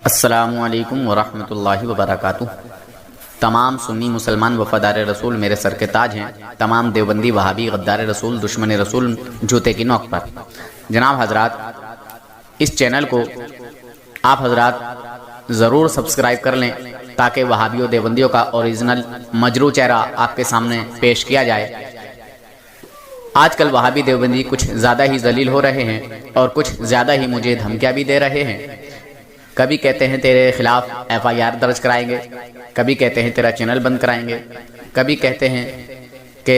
السلام علیکم ورحمۃ اللہ وبرکاتہ۔ تمام سنی مسلمان وفادار رسول میرے سر کے تاج ہیں، تمام دیوبندی وہابی غدار رسول دشمن رسول جوتے کی نوک پر۔ جناب حضرات، اس چینل کو آپ حضرات ضرور سبسکرائب کر لیں تاکہ وہابیوں دیوبندیوں کا اوریجنل مجروح چہرہ آپ کے سامنے پیش کیا جائے۔ آج کل وہابی دیوبندی کچھ زیادہ ہی ذلیل ہو رہے ہیں اور کچھ زیادہ ہی مجھے دھمکیاں بھی دے رہے ہیں۔ کبھی کہتے ہیں تیرے خلاف FIR درج کرائیں گے، کبھی کہتے ہیں تیرا چینل بند کرائیں گے، کبھی کہتے ہیں کہ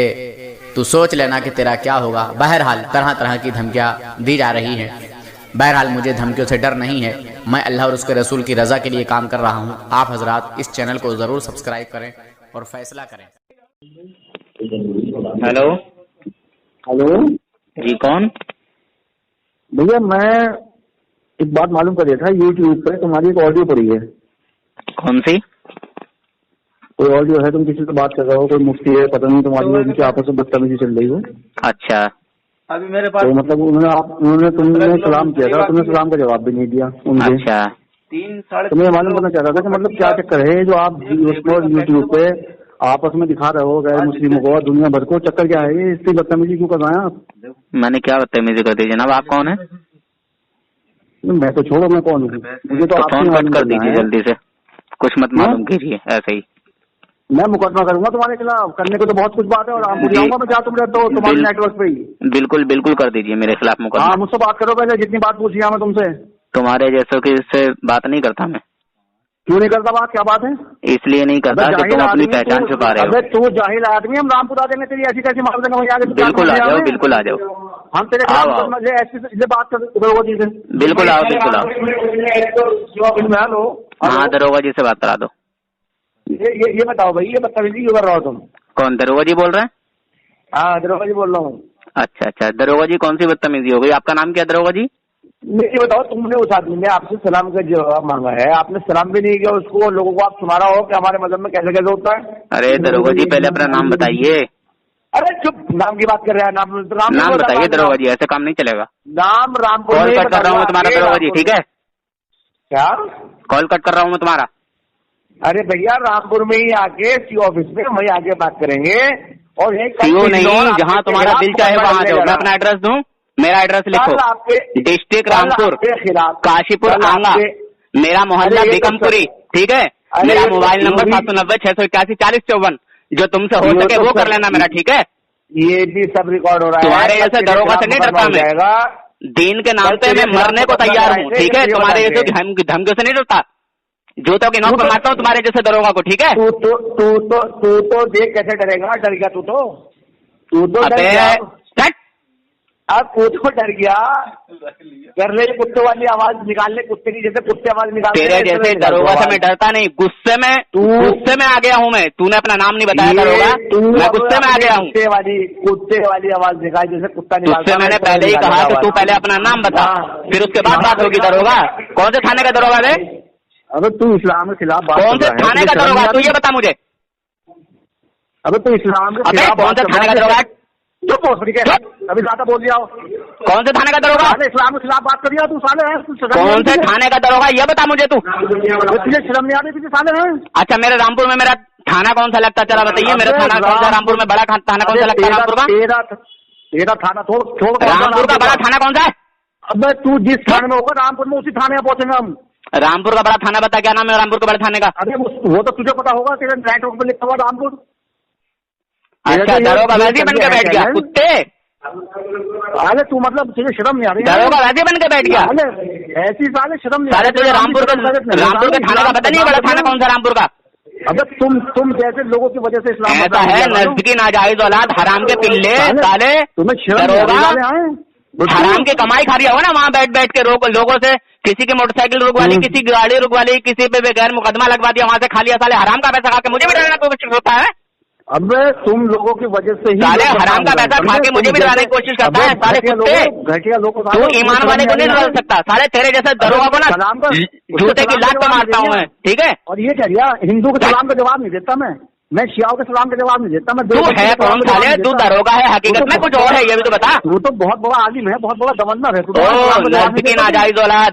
تو سوچ لینا کہ تیرا کیا ہوگا۔ بہرحال طرح طرح کی دھمکیاں دی جا رہی ہیں۔ بہرحال مجھے دھمکیوں سے ڈر نہیں ہے، میں اللہ اور اس کے رسول کی رضا کے لیے کام کر رہا ہوں۔ آپ حضرات اس چینل کو ضرور سبسکرائب کریں اور فیصلہ کریں۔ ہیلو ہلو جی، کون؟ بھیا میں ایک بات معلوم کر رہا تھا، یوٹیوب پہ تمہاری ایک آڈیو پڑی ہے۔ کون سی؟ کوئی آڈیو ہے، تم کسی سے بات کر رہے ہو، کوئی مفتی ہے، پتہ نہیں تمہاری ان کے آپس میں بدتمیزی چل رہی ہو۔ اچھا، ابھی میرے پاس تو مطلب تم نے سلام کیا تھا، تم نے سلام کا جواب بھی نہیں دیا ان کے۔ اچھا، 3 تو میں معلوم کرنا چاہتا تھا کہ مطلب کیا چکر ہے جو آپ اس کو یوٹیوب پہ آپس میں دکھا رہے ہو غیر مسلموں کو اور دنیا بھر کو، چکر کیا ہے؟ اس کی بدتمیزی کیوں کر رہے ہیں آپ؟ میں نے کیا بدتمیزی کر دی جناب؟ آپ کون ہیں؟ میں تو چھوڑو، میں کون ہوں، مجھے تو آپ فون سے کٹ کر دیجیے جلدی سے، کچھ مت معلوم کیجیے ایسے ہی۔ میں مقدمہ کروں گا تمہارے خلاف، کرنے کو تو بہت کچھ بات ہے، اور آپ مجھے آؤں گا میں جہاں تم رہتے ہو تمہارے نیٹ ورک پہ ہی۔ بالکل بالکل کر دیجیے میرے خلاف ہاں، مقدمہ۔ مجھ سے بات کرو پہلے، جتنی بات پوچھی ہے میں تم سے۔ تمہارے جیسوں کی سے بات نہیں کرتا میں۔ کیوں نہیں کرتا بات؟ کیا بات ہے؟ اس لیے نہیں کرتا کہ تم اپنی پہچان چھپا رہے ہو۔ تو جاہل آدمی، ہم رام پورا دیں گے تیری ایسی کیسی معاملے میں آگے؟ بالکل آ جاؤ، بالکل آ جاؤ، ہم تیرے ایسی بات کر چیز ہے۔ بالکل آؤ، بالکل آؤ۔ ہلو، ہاں، دروگا جی سے بات کرا دو۔ یہ بتاؤ بھائی، یہ بدتمیزی کیوں کر رہا ہو تم؟ کون؟ دروگا جی بول رہے ہیں؟ ہاں، دروگا جی بول رہا ہوں۔ اچھا اچھا، دروگا جی کون سی بدتمیزی ہو گئی؟ آپ کا نام کیا دروگا جی؟ یہ بتاؤ، تم نے اس آدمی نے آپ سے سلام کا جواب مانگا ہے، آپ نے سلام بھی نہیں کیا اس کو، لوگوں کو آپ سنا رہا ہو کہ ہمارے مذہب میں کیسے کیسے ہوتا ہے۔ ارے دروگا جی پہلے اپنا نام بتائیے۔ ارے چپ، نام کی بات کر رہا ہے، نام بتائیے دروگا جی، ایسے کام نہیں چلے گا۔ نام رام پور کال کٹ کر رہا ہوں میں تمہارا دروگا جی، ٹھیک ہے؟ کیا کال کٹ کر رہا ہوں میں تمہارا۔ ارے بھیا، رامپور میں ہی آ کے سی آفس میں وہیں آ کے بات کریں گے، اور سیو نہیں، جہاں تمہارا دل چاہے وہاں جاؤ۔ میں اپنا ایڈریس دوں؟ میرا ایڈریس لکھو، ڈسٹرکٹ رامپور، کاشی پور آنگا، میرا محلہ بیگم پوری، ٹھیک ہے؟ میرا موبائل نمبر 790-681-4054، جو تم سے ہو سکے وہ کر لینا میرا، ٹھیک ہے؟ یہ بھی سب ریکارڈ ہو رہا ہے۔ تمہارے جیسے دروگا سے نہیں ڈرتا میں، دین کے نام پہ میں مرنے کو تیار ہوں، ٹھیک ہے؟ تمہارے جیسے دھمکیوں سے نہیں ڈرتا، جوتوں کی نوک پہ مارتا ہوں تمہارے جیسے دروگا کو، ٹھیک ہے؟ تو دیکھ کیسے ڈرے گا؟ ڈر گیا تو ڈر گیا۔ اب تو ڈر گیا، کر لے کتے والی آواز نکال لے، کتے کی جیسے کتے آواز نکال۔ تیرے جیسے دروگا سے میں ڈرتا نہیں، غصے میں آ گیا ہوں میں۔ تو نے اپنا نام نہیں بتایا دروگا، میں غصے میں آ گیا ہوں۔ کتے والی آواز نکال جیسے کتا نکالتا۔ غصے میں نے پہلے ہی کہا کہ تو پہلے اپنا نام بتا، پھر اس کے بعد بات ہوگی۔ دروگا کون سے تھانے کا دروگا ہے؟ ابھی تو اسلام کے خلاف بات کون سے تھانے کا دروگا؟ تو یہ بتا مجھے، ابھی تو اسلام کے ابھی خلاف کون سے تھانے کا دروگا؟ ابھی زیادہ بول دیا ہو۔ کون سے تھانے کا دروگا؟ اسلام کے خلاف بات کر دیا تو سالے ہیں۔ کون سے تھانے کا دروگا یہ بتا مجھے تو۔ تجھے شرم نہیں آتی؟ تجھے سالے ہیں۔ اچھا، میرے رامپور میں میرا تھانہ کون سا لگتا ہے؟ چلا بتائیے، میرا تھانہ کون سا؟ رامپور میں بڑا تھانہ کون سا لگتا ہے رامپور کا؟ تیرا تھانہ چھوڑ، رامپور کا بڑا تھانہ کون سا ہے؟ اب تو جس تھانے میں ہوگا رامپور میں اسی تھانے میں پہنچیں گے ہم۔ رامپور کا بڑا تھانہ بتا، کیا نام ہے رامپور کے بڑے تھانے کا؟ ارے وہ تو تجھے پتا ہوگا، تیرے نیٹ ورک پہ لکھا ہوا رامپور۔ اچھا، دروگا ویسے بن کے بیٹھ گیا کتے؟ ارے تو مطلب تجھے شرم نہیں آ رہی؟ دروگا ویسے بن کے بیٹھ گیا؟ ایسی سالے شرم نہیں سارے تجھے رامپور کے تھانے کا پتا نہیں؟ بڑا تھانہ کون سا رامپور کا؟ اب تم جیسے لوگوں کی وجہ سے اسلام ایسا ہے، نزدیکی ناجائز اولاد، حرام کے پلے سالے، تمہیں شرم حرام کی کمائی کھا رہی ہو نا وہاں بیٹھ بیٹھ کے لوگوں سے، کسی کی موٹر سائیکل رکوا لی، کسی گاڑی رکوا لی، کسی پہ بغیر مقدمہ لگوا دیا، وہاں سے کھا لیا۔ سالے حرام کا پیسہ کھا کے مجھے بھی ڈرانا کوشش ہوتا ہے۔ اب تم لوگوں کی وجہ سے ہی سالے حرام کا پیسہ کھا کے مجھے بھی ڈرانے کی کوشش کرتا ہے۔ سارے کتے، تو ایمان والے کو نہیں ڈرا سکتا، سارے تیرے جیسے دروگا کو نا جوتے کی لاٹ پہ مارتا ہوں میں، ٹھیک ہے؟ اور یہ کہہ رہا ہندو کے سلام کا جواب نہیں دیتا میں شیعوں کے سلام کا جواب نہیں دیتا میں۔ تو ہے کون سالے؟ تو دروگا ہے حقیقت میں کچھ اور ہے، یہ بھی تو بتا۔ وہ تو بہت بڑا عالم ہے، بہت بڑا گورنر ہے۔ نزدیکی ناجائز اولاد،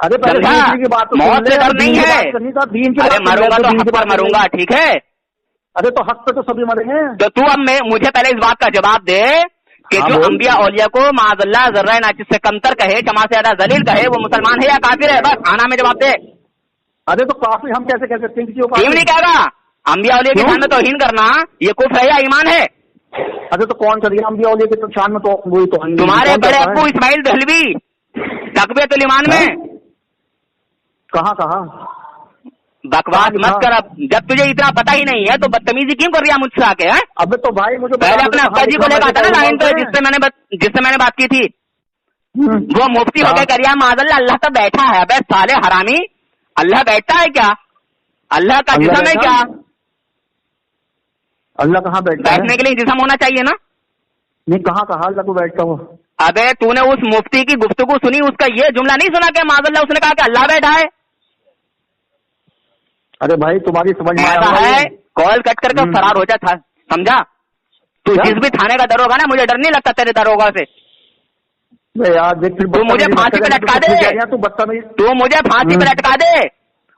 ارے موت سے ڈر نہیں ہے. ارے مروں گا تو حق پر مروں گا, ٹھیک ہے. ارے تو حق پہ تو سبھی مریں گے. تو تو اب مجھے پہلے اس بات کا جواب دے کہ جو انبیاء اولیاء کو معاذ اللہ ذرہ ناقص سے کمتر کہے, جماع سے زیادہ ذلیل کہے, وہ مسلمان ہے یا کافر ہے؟ بس آنا میں جواب دے. ارے تو کافر ہم کیسے کہہ سکتے ہیں کسی کو؟ کیوں نہیں کہے گا؟ انبیاء اولیاء کی شان میں توہین کرنا یہ کفر ہے یا ایمان ہے؟ ارے تو کون کرے گا انبیاء اولیاء کی شان میں؟ تو وہی تو تمہارے بڑے ابو اسماعیل دہلوی تقویۃ الایمان میں. کہاں بکواس مت کر. اب جب تجھے اتنا پتا ہی نہیں ہے تو بدتمیزی کیوں کر رہا مجھ سے آ کے؟ اب تو بھائی مجھے پہلے اپنے ابا جی کو لے کر آتا نا لائن پہ, جس سے میں نے بات کی تھی. وہ مفتی ہو کے کر رہا معاذ اللہ اللہ تو بیٹھا ہے. ابے سالے حرامی, اللہ بیٹھتا ہے کیا؟ اللہ کا جسم ہے کیا؟ اللہ کہاں بیٹھتا ہے؟ بیٹھنے کے لیے جسم ہونا چاہیے نا. نہیں کہاں اللہ کو بیٹھتا ہوں. ابے تو نے اس مفتی کی گفتگو سنی, اس کا یہ جملہ نہیں سنا کہ معاذ اللہ اس نے کہا کہ اللہ بیٹھا ہے؟ ارے بھائی تمہاری سمجھ میں ایسا ہے کال کٹ کر کے فرار ہو جاتا, سمجھا؟ تو جس بھی تھانے کا دروگا نا, مجھے ڈر نہیں لگتا تیرے دروگا سے. تو مجھے پھانسی پہ لٹکا دے, تو مجھے پھانسی پہ لٹکا دے,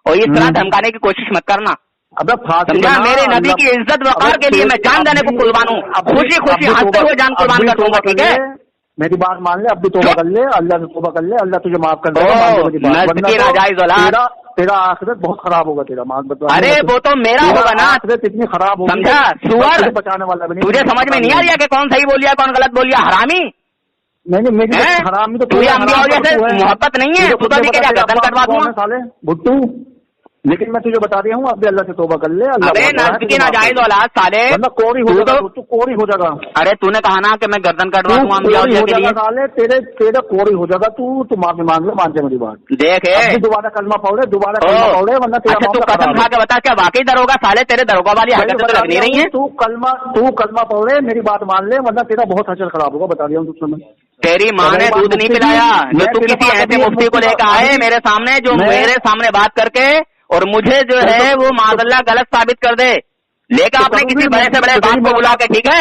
اور اس طرح دھمکانے کی کوشش مت کرنا. سمجھا؟ میرے نبی کی عزت وقار کے لیے میں جان دینے کو قربان ہوں. خوشی ہنستے ہوئے جان قربان کر دوں گا, ٹھیک ہے؟ میری بات مان لے, اب بھی توبہ کر لے, اللہ سے توبہ کر لے, اللہ تجھے معاف کر دے گا. تیرا آخرت بہت خراب ہوگا تیرا. ارے وہ تو میرا ہوگا نا, آخرت اتنی خراب ہوگی, سمجھا؟ سور بچانے والا بھی نہیں. تجھے سمجھ میں نہیں آ رہا کہ کون صحیح بولیا کون غلط بولیا؟ حرامی حرام تو محبت نہیں ہے. خدا بھی کیا گردن کٹوا دوں سالے بھٹو. لیکن میں تجھے بتا رہا ہوں اب اللہ سے توبہ کر لے. نزد کی ناجائز اولاد سالے کوری ہو جائے گا, تو کوری ہو جائے گا. ارے تو نے کہا نا کہ میں گردن کٹوا دوں انبیاء اولیاء کے لیے. سالے تیرے کوری ہو جائے گا. تو معافی مانگ لے, مان جائے میری بات. دیکھ دوبارہ کلمہ پڑھے, دوبارہ کلمہ پڑھے, ورنہ تو قسم کھا کے بتا کیا واقعی دروگا سالے تیرے دروگا والی حرکتیں تو لگ نہیں رہی ہیں. تو کلمہ پڑھے, میری بات مان لے, ورنہ تیرا بہت حشر خراب ہوگا. بتا رہا ہوں تجھ سے. تیری ماں نے دودھ نہیں پلایا جو تو کسی ایسے مفتی کو لے کے آئے میرے سامنے, جو میرے سامنے بات کر کے اور مجھے جو ہے وہ معاذ اللہ غلط ثابت کر دے. لے کے آپ نے کسی بڑے سے بڑے بات کو بلا کے, ٹھیک ہے,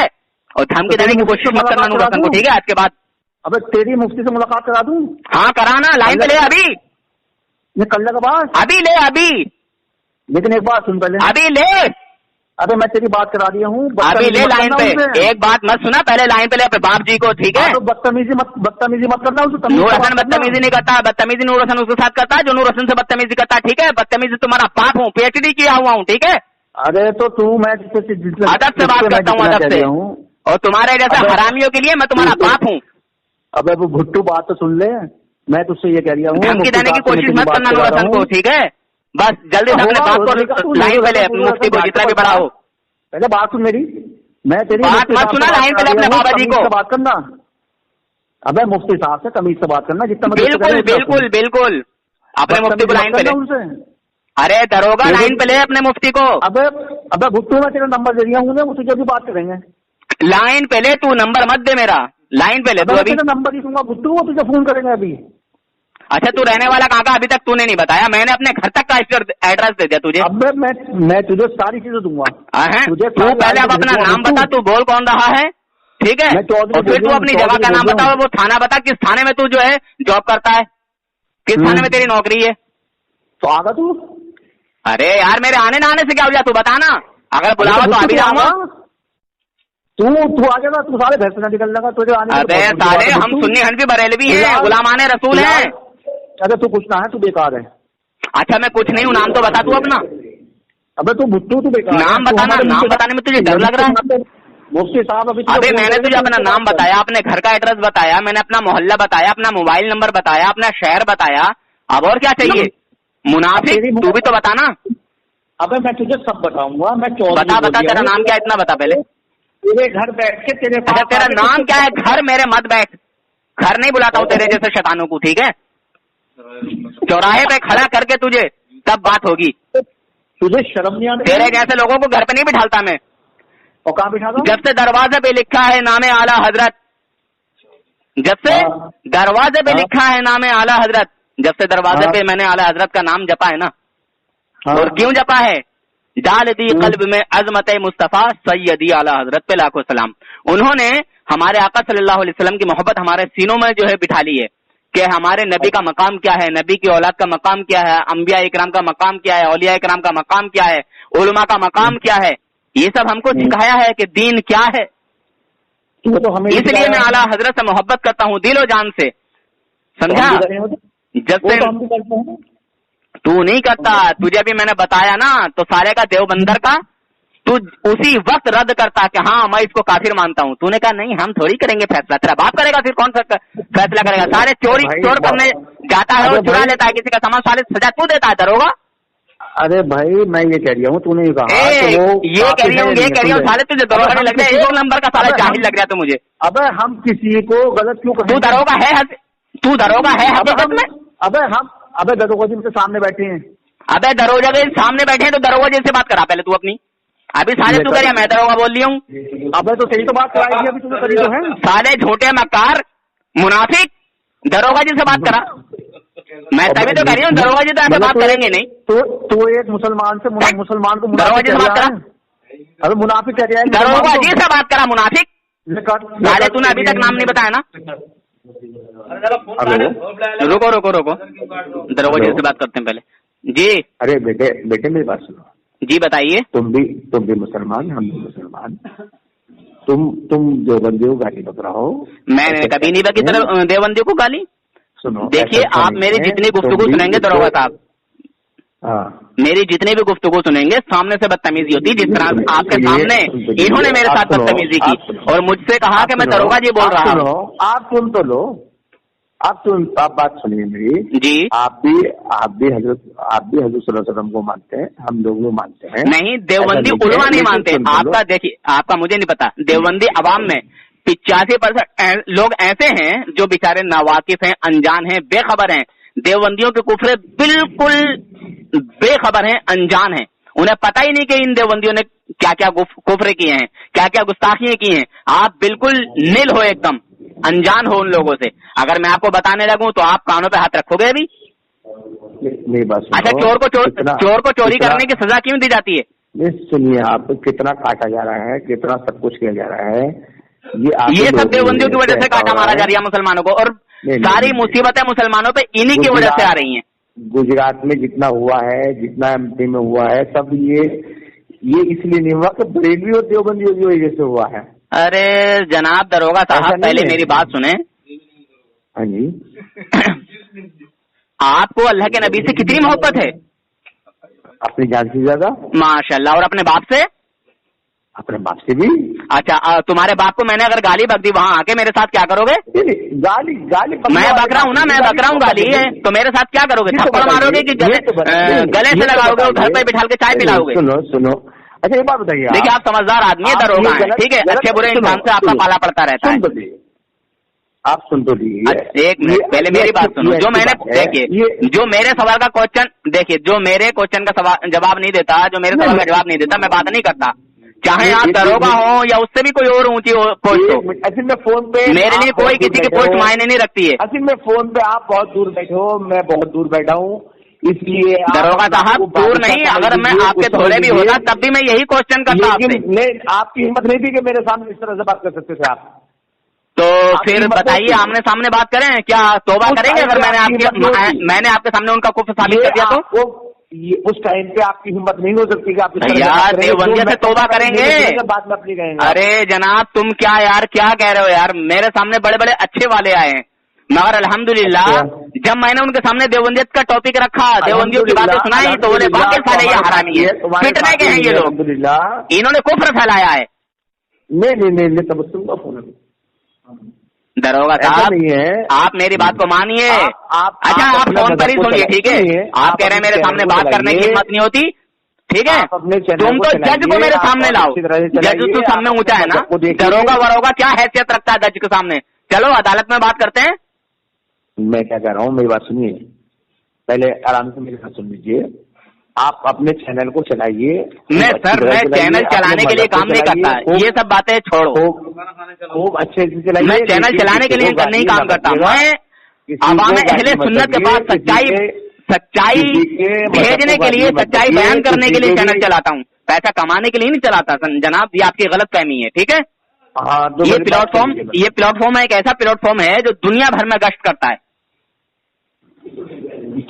اور دھمکی دینے کی کوشش مت کرنا نور حسن کو, ٹھیک ہے؟ آج کے بعد اب تیری مفتی سے ملاقات کرا دوں. ہاں کرانا, لائن پہ لے ابھی. کل کے بعد ابھی لے ابھی. لیکن ایک بات سن پہلے, ابھی لے. ابھی میں تیری بات کرا دیا ہوں, ابھی لے لائن پہ. ایک بات مت سنا, پہلے لائن پہ لے اپنے باپ جی کو, ٹھیک ہے؟ بدتمیزی مت کرنا. نور حسن بدتمیزی نہیں کرتا, بدتمیزی نور حسن اس کے ساتھ کرتا ہے جو نور حسن سے بدتمیزی کرتا ہے, ٹھیک ہے؟ بدتمیزی تمہارا باپ ہوں, پی ایچ ڈی کیا ہوا ہوں, ٹھیک ہے؟ ارے تو میں ادب سے بات کرتا ہوں, ادب سے. اور تمہارے جیسے حرامیوں کے لیے میں تمہارا باپ ہوں. اب وہ بھٹو بات تو سن لے, میں تجھ سے یہ کہہ رہا ہوں, دھمکی دینے کی کوشش مت کرنا نور حسن کو, ٹھیک ہے؟ بس جلدی سے اپنے باپ کو لائن پہ لے, اپنے مفتی کو جتنا بھی بڑا ہو. پہلے بات سن میری, میں تیری بات مت سنا, لائن پہ لے اپنے بابا جی کو. بات کرنا. ابے مفتی صاحب سے تمیز سے بات کرنا جتنا. بالکل بالکل بالکل, اپنے مفتی کو لائن پہ لے. ارے دروگا لائن پہ لے اپنے مفتی کو. ابے بھٹو میں تیرا نمبر دے دیا ہوں, اسے جو بھی بات کریں گے. لائن پہ لے, تو نمبر مت دے میرا, لائن پہ لے. تو ابھی نمبر ہی دوں گا بھٹو, وہ تجھے فون کریں گے ابھی. اچھا تو رہنے والا کہاں کا ابھی تک تو نے نہیں بتایا, میں نے اپنے گھر تک کا ایڈریس دے دیا تجھے. اب میں تجھے ساری چیزیں دوں گا. تو پہلے اب اپنا نام بتا, تو بول کون رہا ہے, ٹھیک ہے؟ اور پھر تو اپنی جگہ کا نام بتا, وہ تھانہ بتا, کس تھانے میں تو جو ہے جاب کرتا ہے, کس تھانے میں تیری نوکری ہے. تو آگا تو. ارے یار میرے آنے نہ آنے سے کیا ہو جائے, تو بتا نا. اگر بلاوا تو ابھی جاؤں گا. تو آ جائے گا, تو سارے بھینس نہ نکل لگا تجھے آنے. ابے سارے ہم سنی حنفی بریلوی ہیں, غلامان رسول ہیں. اگر تو کچھ نہ ہے تو بیکار ہے. اچھا میں کچھ نہیں ہوں, نام تو بتا تو اپنا. ابے تو بھٹو تو بیکار. نام بتانا, نام بتانے میں تجھے ڈر لگ رہا ہے. مفتی صاحب ابھی میں نے تجھے اپنا نام بتایا, اپنے گھر کا ایڈریس بتایا, میں نے اپنا محلہ بتایا, اپنا موبائل نمبر بتایا, اپنا شہر بتایا, اب اور کیا چاہیے؟ منافق تو بھی تو بتانا. ابے میں تجھے سب بتاؤں گا. میں بتا تیرا نام کیا, اتنا بتا پہلے. تیرے گھر بیٹھ کے تیرے اچھا تیرا نام کیا ہے؟ گھر میرے مت بیٹھ, گھر نہیں بلاتا ہوں تیرے جیسے شیطانوں کو, ٹھیک ہے؟ چوراہے پہ کھڑا کر کے تجھے تب بات ہوگی. تجھے شرم نہیں آتی؟ تیرے جیسے لوگوں کو گھر پہ نہیں بٹھالتا میں. اور کہاں بٹھاتا ہوں؟ جب سے دروازے پہ لکھا ہے نام اعلیٰ حضرت, جب سے دروازے پہ لکھا ہے نام اعلیٰ حضرت, جب سے دروازے پہ میں نے اعلیٰ حضرت کا نام جپا ہے نا. اور کیوں جپا ہے؟ ڈال دی قلب میں عظمت مصطفیٰ سیدی اعلیٰ حضرت پہ لاکھوں سلام. انہوں نے ہمارے آقا صلی اللہ علیہ وسلم کی محبت ہمارے سینوں میں جو ہے بٹھا لی ہے. کہ ہمارے نبی کا مقام کیا ہے, نبی کی اولاد کا مقام کیا ہے, انبیاء اکرام کا مقام کیا ہے, اولیاء اکرام کا مقام کیا ہے, علماء کا مقام کیا ہے, یہ سب ہم کو سکھایا ہے کہ دین کیا ہے. اس لیے میں اعلیٰ حضرت سے محبت کرتا ہوں دل و جان سے, سمجھا. جب سے تو نہیں کرتا, تجھے بھی میں نے بتایا نا, تو سارے کا دیوبندر کا تو اسی وقت رد کرتا کہ ہاں میں اس کو کافر مانتا ہوں. تو نے کہا نہیں ہم تھوڑی کریں گے فیصلہ, تیرا باپ کرے گا, پھر کون سا فیصلہ کرے گا. سارے چور کرنے جاتا ہے, وہ چرا لیتا ہے کسی کا سامان, سارے سزا تو دیتا ہے دروگا. ارے بھائی میں یہ کہہ رہا ہوں, تو نے کہا یہ کہہ رہی ہوں سارے تجھے دروگا نہیں لگ رہا ہے, ایک نمبر کا سارا جاہل لگ رہا ہے تو مجھے. ابے ہم کسی کو غلط کیوں تو دروگا ہے, تو دروگا ہے حقیقت میں. ابے دروگا جی کے سامنے بیٹھے ہیں, ابے دروگا کے سامنے بیٹھے ہیں تو دروگا جی سے بات کرا پہلے تو اپنی. ابھی سارے تو کرے, میں دروگا بول رہی ہوں. ابے تو صحیح تو بات کرائی ابھی تمہیں کری تو ہے. سارے جھوٹے مکار منافق دروگا جی سے بات کرا, میں تبھی تو کہہ رہی ہوں دروگا جی تو ایسے بات کریں گے نہیں. تو ایک مسلمان سے مسلمان کو دروگا جی سے بات کرا, ابھی منافق کہہ رہا ہے, دروگا جی سے بات کرا منافق. سارے تو نے ابھی تک نام نہیں بتایا نا. رکو رکو رکو, دروگا جی سے بات کرتے ہیں پہلے. جی ارے بیٹے میری بات سنو. جی بتائیے. تم بھی مسلمان, ہم بھی مسلمان. تم دیوبندیوں کو گالی بک رہا ہو. میں نے کبھی نہیں بکی دیوبندیوں کو گالی. سنو دیکھیے آپ میری جتنی گفتگو سنیں گے دروگا صاحب, میری جتنی بھی گفتگو سنیں گے سامنے سے بدتمیزی ہوتی, جس طرح آپ کے سامنے انہوں نے میرے ساتھ بدتمیزی کی اور مجھ سے کہا کہ میں دروگا جی بول رہا ہوں. آپ سن تو لو, آپ بات سنیے میری جی. آپ بھی حضرت صلی اللہ علیہ وسلم کو مانتے ہیں, ہم لوگ وہ مانتے ہیں. نہیں, دیوبندی علماء نہیں مانتے. آپ کا دیکھیے, آپ کا مجھے نہیں پتا, دیوبندی عوام میں 85% لوگ ایسے ہیں جو بیچارے ناواقف ہیں, انجان ہیں, بے خبر ہیں. دیوبندیوں کے کفر بالکل بے خبر ہیں, انجان ہیں. انہیں پتہ ہی نہیں کہ ان دیوبندیوں نے کیا کیا کفر کیے ہیں, کیا کیا گستاخیاں کی ہیں. آپ بالکل نیل ہو, ایک دم انجان ہو ان لوگوں سے. اگر میں آپ کو بتانے لگوں تو آپ کانوں پہ ہاتھ رکھو گے ابھی. اچھا, چور کو چوری کرنے کی سزا کیوں دی جاتی ہے؟ سنیے, آپ کتنا کاٹا جا رہا ہے, کتنا سب کچھ کیا جا رہا ہے. یہ سب دیوبندیوں کی وجہ سے کاٹا مارا جا رہا ہے مسلمانوں کو, اور ساری مصیبتیں مسلمانوں پہ انہی کی وجہ سے آ رہی ہیں. گجرات میں جتنا ہوا ہے, جتنا ایم پی میں ہوا ہے, سب یہ اس لیے نہیں ہوا کہ بریلوی اور دیوبندیوں کی وجہ سے ہوا ہے. ارے جناب دروگا صاحب پہلے میری بات سنیں. ہاں جی. آپ کو اللہ کے نبی سے کتنی محبت ہے؟ اپنی جان سے زیادہ. ماشاء اللہ. اور اپنے باپ سے؟ اپنے باپ سے بھی. اچھا, تمہارے باپ کو میں نے اگر گالی بک دی وہاں آ کے میرے ساتھ کیا کرو گے؟ گالی میں بک رہا ہوں نا, میں بک رہا ہوں, گالی ہے تو میرے ساتھ کیا کرو گے؟ تھپڑ مارو گے کہ گلے سے لگاؤ گے, گھر پہ بٹھا کے چائے پلاؤ گے؟ سنو. اچھا یہ بات بتائیے, دیکھیے آپ سمجھدار آدمی ہے, دروگا ہے, ٹھیک ہے, اچھے برے انسان سے آپ کا پالا پڑتا رہتا ہے. آپ سن تو لیجیے. ایک منٹ پہلے میری بات سنو. جو میں نے دیکھیے, جو میرے سوال کا کوشچن, دیکھیے جو میرے کوشچن کا جواب نہیں دیتا, جو میرے سوال کا جواب نہیں دیتا, میں بات نہیں کرتا. چاہے آپ دروگا ہوں یا اس سے بھی کوئی اور اونچی پوسٹ ہو, اصل میں فون پہ میرے لیے کوئی کسی کی پوسٹ معنی نہیں رکھتی ہے. اصل میں فون پہ آپ بہت دور بیٹھے ہو, میں بہت دور بیٹھا ہوں, اس لیے دروگا صاحب دور نہیں. اگر میں آپ کے تھوڑے بھی ہوتا تب بھی میں یہی کوشچن کرتا. آپ کی ہمت نہیں تھی کہ میرے سامنے اس طرح سے بات کر سکتے تھے آپ. تو پھر بتائیے, آمنے سامنے بات کریں, کیا توبہ کریں گے اگر میں نے آپ کے سامنے ان کا کفر ثابت کر دیا تو؟ اس ٹائم پہ آپ کی ہمت نہیں ہو سکتی کہ آپ یار دیوبندیوں سے توبہ کریں گے. بات میں اپنی کہیں گے. ارے جناب تم کیا یار کیا کہہ رہے ہو یار, میرے سامنے بڑے بڑے اچھے والے آئے ہیں, مگر الحمدللہ جب میں نے ان کے سامنے دیوبندیت کا ٹاپک رکھا, دیوبندیوں کی باتیں سنائی, تو بولے باقی سارے یہ حرامی ہے, پٹنے کے ہیں یہ لوگ, انہوں نے کفر پھیلایا ہے. نہیں تب سن کا فون دروگا صاحب آپ میری بات کو مانیے. اچھا آپ فون پر ہی سنیے, ٹھیک ہے, آپ کہہ رہے ہیں میرے سامنے بات کرنے کی ہمت نہیں ہوتی, ٹھیک ہے, تم تو جج کو میرے سامنے لاؤ, جج تو سامنے اونچا ہے نا, دروگا وروگا کیا حیثیت رکھتا ہے جج کے سامنے؟ چلو عدالت میں بات کرتے ہیں. میں کیا کہہ رہا ہوں, میری بات سنیے, پہلے آرام سے میری بات سن لیجیے. آپ اپنے چینل کو چلائیے. میں چینل چلانے کے لیے کام نہیں کرتا, یہ سب باتیں چھوڑو. خوب اچھے سے چلائیے. میں چینل چلانے کے لیے نہیں کام کرتا, میں عوام اہل سنت کے پاس سچائی بھیجنے کے لیے, سچائی بیان کرنے کے لیے چینل چلاتا ہوں, پیسہ کمانے کے لیے نہیں چلاتا جناب. یہ آپ کی غلط فہمی ہے, ٹھیک ہے. یہ پلیٹ فارم ایک ایسا پلیٹ فارم ہے جو دنیا بھر میں گشت کرتا ہے,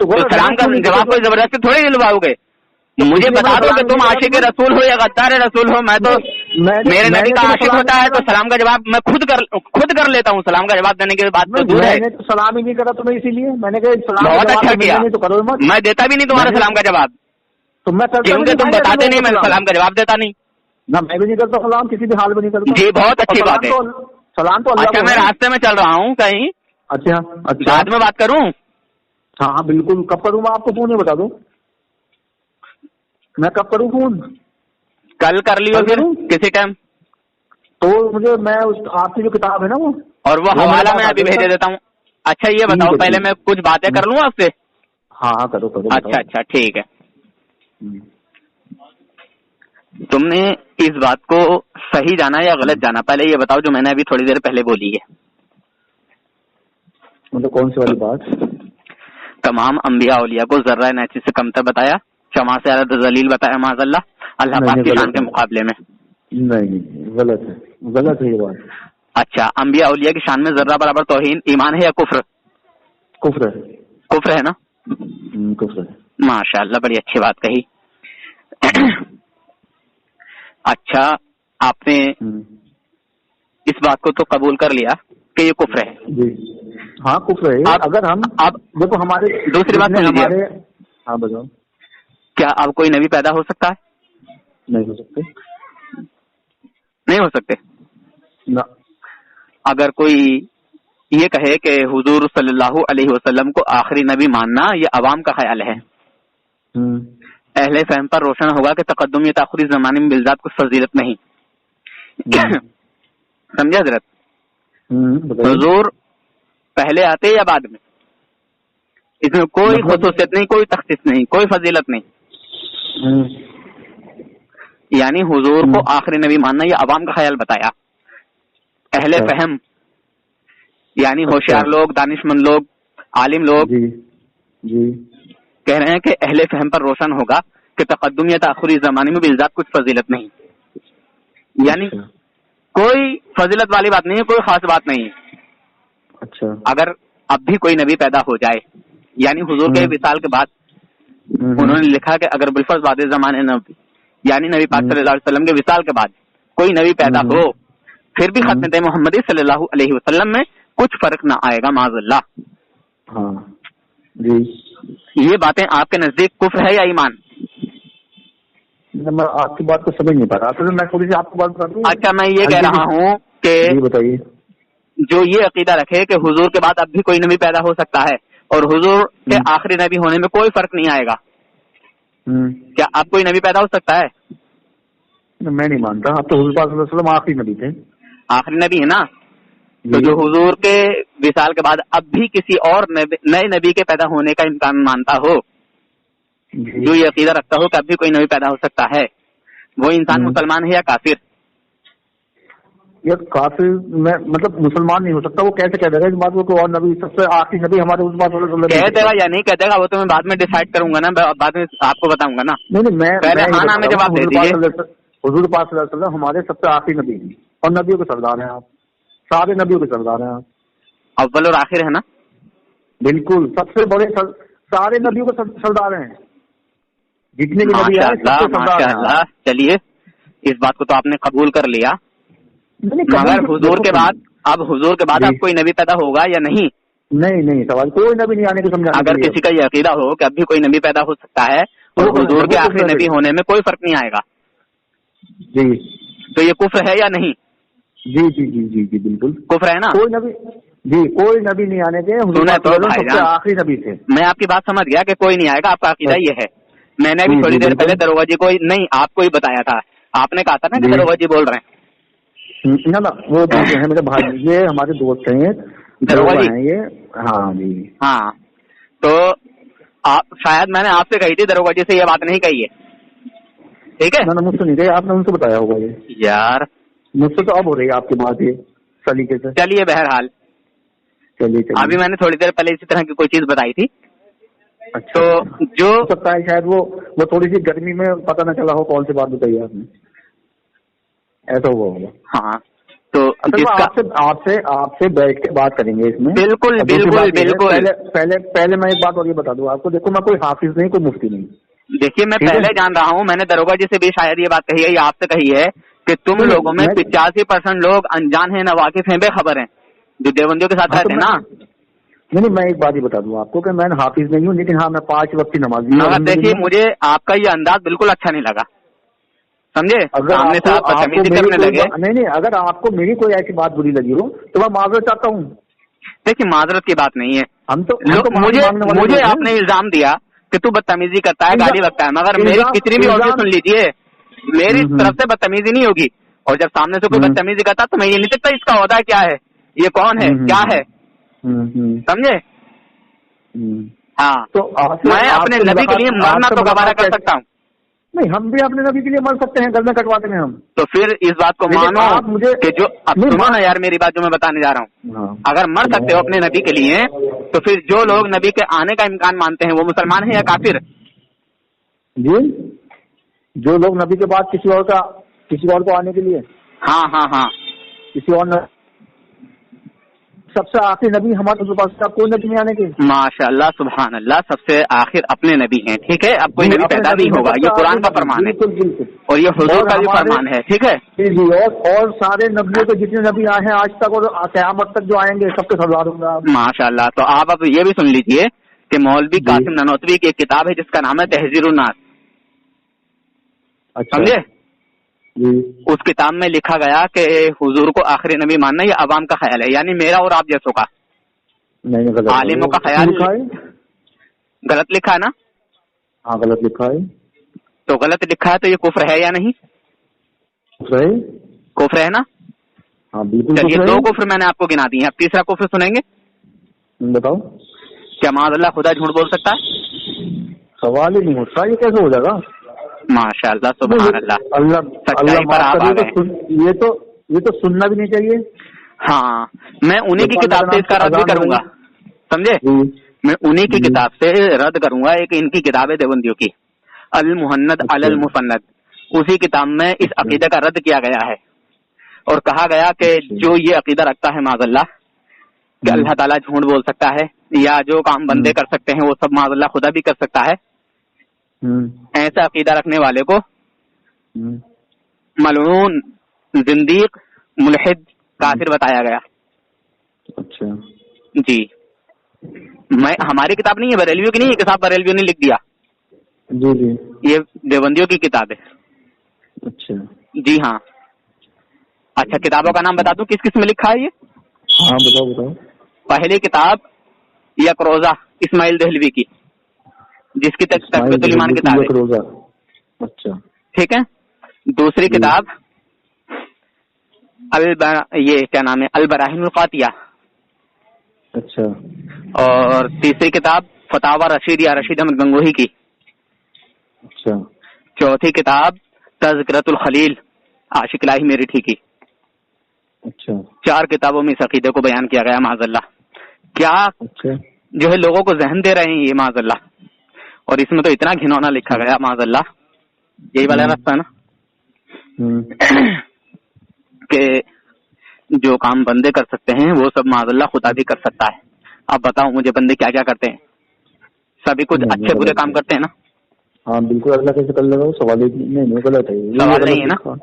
تو سلام کا جواب کوئی زبردستی تھوڑی دلواؤ گے. مجھے بتا دو کہ تم عاشق رسول ہو یا غدار رسول ہو. میں تو میرے نبی کا عاشق ہوتا ہے تو سلام کا جواب میں خود کر لیتا ہوں. سلام کا جواب دینے کی بات تو دور ہے. سلام ہی نہیں کرا تمہیں, اسی لیے میں نے کہا بہت اچھا کیا. میں دیتا بھی نہیں تمہارے سلام کا جواب, تو میں کیونکہ تم بتاتے نہیں, میں سلام کا جواب دیتا نہیں. نہ میں بھی نہیں کرتا سلام, کسی بھی حال میں نہیں کرتا. جی بہت اچھی بات ہے. سلام تو اچھا میں راستے میں چل رہا ہوں کہیں. اچھا بعد میں بات کروں. ہاں بالکل. کب کروں میں آپ کو فون, یہ بتا دو میں کب کروں فون. کل کر لیو پھر کسی ٹائم. تو مجھے میں آپ کی جو کتاب ہے نا وہ, اور وہ حوالہ میں ابھی بھیج دیتا ہوں. اچھا یہ بتاؤ پہلے میں کچھ باتیں کر لوں آپ سے. ہاں کرو. اچھا ٹھیک ہے. تم نے اس بات کو صحیح جانا یا غلط جانا, پہلے یہ بتاؤ جو میں نے ابھی تھوڑی دیر پہلے بولی ہے. مطلب کون سی والی بات؟ تمام انبیاء اولیاء کو ذرہ نیچے سے کمتر بتایا, شمع سے زیادہ ذلیل بتایا معاذ اللہ پاک کی شان کے مقابلے میں. نہیں غلط ہے یہ بات. اچھا انبیاء اولیاء کی شان میں ذرہ برابر توہین ایمان ہے یا کفر؟ کفر ہے نا. کفر ہے. ماشاء اللہ بڑی اچھی بات کہی. اچھا آپ نے اس بات کو تو قبول کر لیا کہ یہ کفر ہے. جی ہاں کفر ہے. اگر ہم اب دیکھو ہمارے دوسری بات ہمارے, ہاں بتاؤ, کیا اب کوئی نبی پیدا ہو سکتا ہے؟ نہیں ہو سکتے. نہ. اگر کوئی یہ کہے کہ حضور صلی اللہ علیہ وسلم کو آخری نبی ماننا یہ عوام کا خیال ہے, اہل فہم پر روشن ہوگا کہ تقدم یا تاخری زمانے میں بالذات کچھ فضیلت نہیں. سمجھا حضرت؟ حضور پہلے آتے یا بعد میں, اس میں کوئی خصوصیت نہیں, کوئی تخصیص نہیں, کوئی فضیلت نہیں. یعنی حضور کو آخری نبی ماننا یہ عوام کا خیال بتایا. اہل فہم یعنی ہوشیار لوگ, دانش مند لوگ, عالم لوگ کہہ رہے ہیں کہ اہل فہم پر روشن ہوگا کہ تقدم یا تاخری زمانے میں بالذات کچھ فضیلت نہیں. یعنی کوئی فضیلت والی بات نہیں ہے, کوئی خاص بات نہیں ہے. اچھا اگر اب بھی کوئی نبی پیدا ہو جائے, یعنی حضور کے وصال کے بعد, انہوں نے لکھا کہ اگر بالفرض بعد زمانے نبی یعنی نبی پاک صلی اللہ علیہ وسلم کے وصال کے بعد کوئی نبی پیدا ہو, پھر بھی ختم محمدی صلی اللہ علیہ وسلم میں کچھ فرق نہ آئے گا معاذ اللہ. ہاں جی. یہ باتیں آپ کے نزدیک کفر ہے یا ایمان؟ میں آپ کی بات کو سمجھ نہیں پا رہا, میں تھوڑی سی آپ کو بات کروں. اچھا میں یہ کہہ رہا ہوں کہ بتائیے, جو یہ عقیدہ رکھے کہ حضور کے بعد اب بھی کوئی نبی پیدا ہو سکتا ہے اور حضور کے آخری نبی ہونے میں کوئی فرق نہیں آئے گا, کیا اب کوئی نبی پیدا ہو سکتا ہے؟ میں نہیں مانتا. اب تو حضور صلی اللہ علیہ وسلم آخری نبی تھے. آخری نبی ہے نا, تو جو حضور کے وصال کے بعد اب بھی کسی اور نئے نبی کے پیدا ہونے کا امکان مانتا ہو, جو یہ عقیدہ رکھتا ہو کہ اب بھی کوئی نبی پیدا ہو سکتا ہے, وہ انسان مسلمان ہے یا کافر؟ یہ کافر میں مطلب مسلمان نہیں ہو سکتا. وہ کیسے کہہ دے گا اس بات کو کہ اور نبی سب سے آخری نبی ہمارے اس بات کہہ دے گا یا نہیں کہہ دے گا وہ تو میں بعد میں ڈیسائیڈ کروں گا نا, بعد میں آپ کو بتاؤں گا نا. نہیں میں پہلے ہاں نہ میں جواب دے دیجیے. حضور پاک صلی اللہ علیہ وسلم ہمارے سب سے آخری نبی ہیں اور نبیوں کے سردار ہیں. آپ سارے نبیوں کے سردار ہیں. آپ اول اور آخر ہے نا. بالکل سب سے بڑے سارے نبیوں کے سردار ہیں, جتنے بھی نبی ہیں. چلیے اس بات کو تو آپ نے قبول کر لیا, مگر حضور کے بعد اب اب کوئی نبی پیدا ہوگا یا نہیں؟ نہیں سوال کوئی نبی نہیں آنے کو سمجھا. اگر کسی کا یہ عقیدہ ہو کہ اب بھی کوئی نبی پیدا ہو سکتا ہے تو حضور کے آخری نبی ہونے میں کوئی فرق نہیں آئے گا. جی تو یہ کفر ہے یا نہیں؟ جی بالکل کفر ہے نا. کوئی نبی نہیں آنے کے, آخری نبی تھے. میں آپ کی بات سمجھ گیا کہ کوئی نہیں آئے گا, آپ کا عقیدہ یہ ہے. میں نے بھی تھوڑی دیر پہلے دروگا جی کو نہیں آپ کو ہی بتایا تھا, آپ نے کہا تھا نا کہ دروگا جی بول رہے ہیں. نہ وہ ہیں میرے بھائی, یہ ہمارے دوست ہیں دروگا جی. یہ ہاں جی ہاں, تو شاید میں نے آپ سے کہی تھی دروگا جی سے یہ بات نہیں کہی ہے, ٹھیک ہے. مجھ سے نہیں کہی, آپ نے ان سے بتایا ہوگا. یہ یار مجھ سے تو اب ہو رہی ہے آپ کی بات یہ سلیقے سے. چلیے بہرحال چلیے ابھی میں نے تھوڑی دیر پہلے اسی طرح کی کوئی چیز بتائی تھی. اچھا تو جو سکتا ہے شاید وہ تھوڑی سی گرمی میں پتہ نہ چلا ہو کون سی بات بتائی آپ نے, ایسا ہوا ہوگا. ہاں تو آپ سے بیٹھ کے بات کریں گے اس میں. بالکل بالکل بالکل. پہلے میں ایک بات اور یہ بتا دوں آپ کو. دیکھو میں کوئی حافظ نہیں, کوئی مفتی نہیں. دیکھیے میں پہلے جان رہا ہوں, میں نے داروغہ جی سے بھی شاید یہ بات کہی ہے یا آپ سے کہی ہے کہ تم لوگوں میں 85% لوگ انجان ہیں, ناواقف ہیں, بے خبر ہیں, جو دیوبندیوں کے ساتھ رہتے ہیں نا. نہیں, میں ایک بات ہی بتا دوں آپ کو کہ میں حافظ نہیں ہوں, لیکن ہاں میں 5 وقت کی نمازی ہوں. مگر دیکھیے مجھے آپ کا یہ انداز بالکل اچھا نہیں لگا, سمجھے؟ سامنے سے آپ بدتمیزی کرنے لگے. نہیں, اگر آپ کو میری کوئی ایسی بات بری لگی ہو تو میں معذرت چاہتا ہوں. دیکھیے معذرت کی بات نہیں ہے. ہم تو مجھے آپ نے الزام دیا کہ تو بدتمیزی کرتا ہے, گالی بکتا ہے, مگر میری کتنی بھی ہوگی سن لیجیے, میری طرف سے بدتمیزی نہیں ہوگی. اور جب سامنے سے کوئی بدتمیزی کرتا تو میں یہ نہیں دیکھتا اس کا عہدہ کیا ہے, یہ کون ہے, کیا ہے, سمجھے؟ ہاں, تو میں اپنے نبی کے لیے مرنا تو گوارا کر سکتا ہوں. نہیں, ہم بھی اپنے نبی کے لیے مر سکتے ہیں, گردن کٹواتے ہیں ہم. تو پھر اس بات کو مانو کہ جو اب سنو نا یار میری بات جو میں بتانے جا رہا ہوں, اگر مر سکتے ہو اپنے نبی کے لیے تو پھر جو لوگ نبی کے آنے کا امکان مانتے ہیں وہ مسلمان ہیں یا کافر؟ جی, جو لوگ نبی کے بعد کسی اور کو آنے کے لیے, ہاں کسی اور سب سے آخری نبی ہمارے پاس کوئی نبی نہیں آنے کے. ماشاء اللہ, سبحان اللہ, سب سے آخر اپنے نبی ہیں. ٹھیک ہے, اب کوئی نبی پیدا نہیں ہوگا, یہ قرآن کا فرمان ہے. بالکل. اور یہ حضور کا بھی فرمان ہے. ٹھیک ہے جی, اور سارے نبیوں کے جتنے نبی آئے ہیں آج تک اور قیامت تک جو آئیں گے سب کے سردار ہوں گا. ماشاء اللہ. تو آپ اب یہ بھی سن لیجئے کہ مولوی قاسم نانوتوی کی ایک کتاب ہے جس کا نام ہے تحذیر الناس, سمجھے؟ اس کتاب میں لکھا گیا کہ حضور کو آخری نبی ماننا یہ عوام کا خیال ہے, یعنی میرا اور آپ جیسوں کا, عالموں کا خیال. غلط لکھا ہے نا؟ ہاں غلط لکھا ہے. تو غلط لکھا ہے تو یہ کفر ہے یا نہیں؟ کفر ہے نا؟ ہاں بالکل. چلیے 2 کفر میں نے آپ کو گنا دی ہیں, اب تیسرا کفر سنیں گے. بتاؤ. کیا معاذ اللہ خدا جھوٹ بول سکتا ہے؟ سوال ہی نہیں ہوتا, یہ کیسے ہو جائے گا؟ ماشاء اللہ, سبحان اللہ, سچائی پر آپ آ گئے. یہ تو سننا بھی نہیں چاہیے. ہاں, میں انہی کی کتاب سے اس کا رد بھی کروں گا, سمجھے؟ میں انہی کی کتاب سے رد کروں گا. ایک ان کی کتاب ہے دیوبندیوں کی, المحند علی المفند, اسی کتاب میں اس عقیدے کا رد کیا گیا ہے اور کہا گیا کہ جو یہ عقیدہ رکھتا ہے معاذ اللہ کہ اللہ تعالیٰ جھوٹ بول سکتا ہے یا جو کام بندے کر سکتے ہیں وہ سب معاذ اللہ خدا بھی کر سکتا ہے, ایسا عقیدہ رکھنے والے کو ملعون, زندیق, ملحد, کافر بتایا گیا. اچھا جی, میں ہماری کتاب نہیں ہے, بریلویوں کی نہیں ہے, کتاب بریلویوں نے لکھ دیا. جی, یہ دیوبندیوں کی کتاب ہے. اچھا جی ہاں. اچھا, کتابوں کا نام بتا دوں کس کس میں لکھا ہے یہ؟ ہاں بتاؤ. پہلی کتاب یک روزہ اسماعیل دہلوی کی, جس کی تقویۃ الایمان کتاب ہے. اچھا ٹھیک ہے. دوسری کتاب یہ کیا نام ہے, البراہین القاطیہ. اچھا. اور تیسری کتاب فتاوی رشید یا رشید احمد گنگوہی کی. اچھا. چوتھی کتاب تذکرۃ الخلیل عاشق الہی میرٹھی کی. اچھا. 4 کتابوں میں اس عقیدے کو بیان کیا گیا معاذ اللہ. کیا اچھا جو ہے لوگوں کو ذہن دے رہے ہیں یہ معاذ اللہ, اور اس میں تو اتنا گھنونا لکھا گیا معاذ اللہ. یہی والا راستہ ہے نا کہ جو کام بندے کر سکتے ہیں وہ سب معاذ اللہ خدا بھی کر سکتا ہے. اب بتاؤ مجھے بندے کیا کیا کرتے ہیں؟ سبھی کچھ اچھے برے کام کرتے ہیں نا. ہاں بالکل, اللہ کیسے کر لے گا, سوال نہیں غلط ہے, سوال نہیں ہے نا.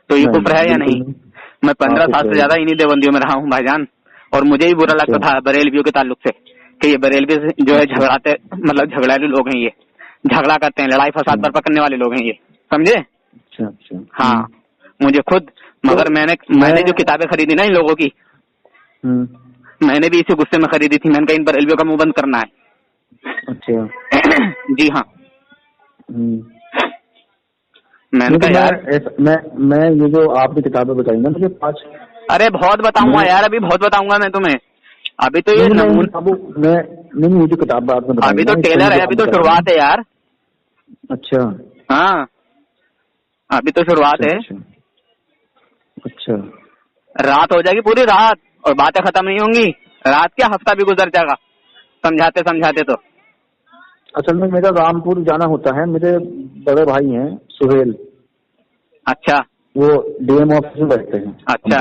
تو یہ کفر ہے یا نہیں؟ میں 15 سال سے زیادہ انہی دیوبندیوں میں رہا ہوں بھائی جان, اور مجھے ہی برا لگتا تھا بریلویوں کے تعلق سے کہ یہ بریلوی جو ہے جھگڑاتے, مطلب جھگڑالو لوگ ہیں, یہ جھگڑا کرتے ہیں, لڑائی فساد برپا کرنے والے لوگ ہیں یہ, سمجھے؟ ہاں مجھے خود, مگر میں نے جو کتابیں خریدی نا ان لوگوں کی, میں نے بھی اسی غصے میں خریدی تھی. میں نے کہا ان بریلویوں کا منہ بند کرنا ہے. اچھا جی ہاں. میں نے کہا یار میں یہ جو آپ نے کتابیں بتائی نا مجھے 5, ارے بہت بتاؤں گا یار, ابھی بہت بتاؤں گا میں تمہیں. ابھی تو یہ نہیں یہ جو کتاب آپ نے ابھی تو ٹیلر ہے, ابھی تو شروعات ہے یار. اچھا. ہاں ابھی تو شروعات ہے. اچھا. رات ہو جائے گی پوری رات اور باتیں ختم نہیں ہوں گی. رات کیا ہفتہ بھی گزر جائے گا سمجھاتے سمجھاتے. تو اصل میں میرا رامپور جانا ہوتا ہے, میرے بڑے بھائی ہیں سہیل. اچھا. وہ ڈی ایم آفس میں بیٹھتے ہیں. اچھا.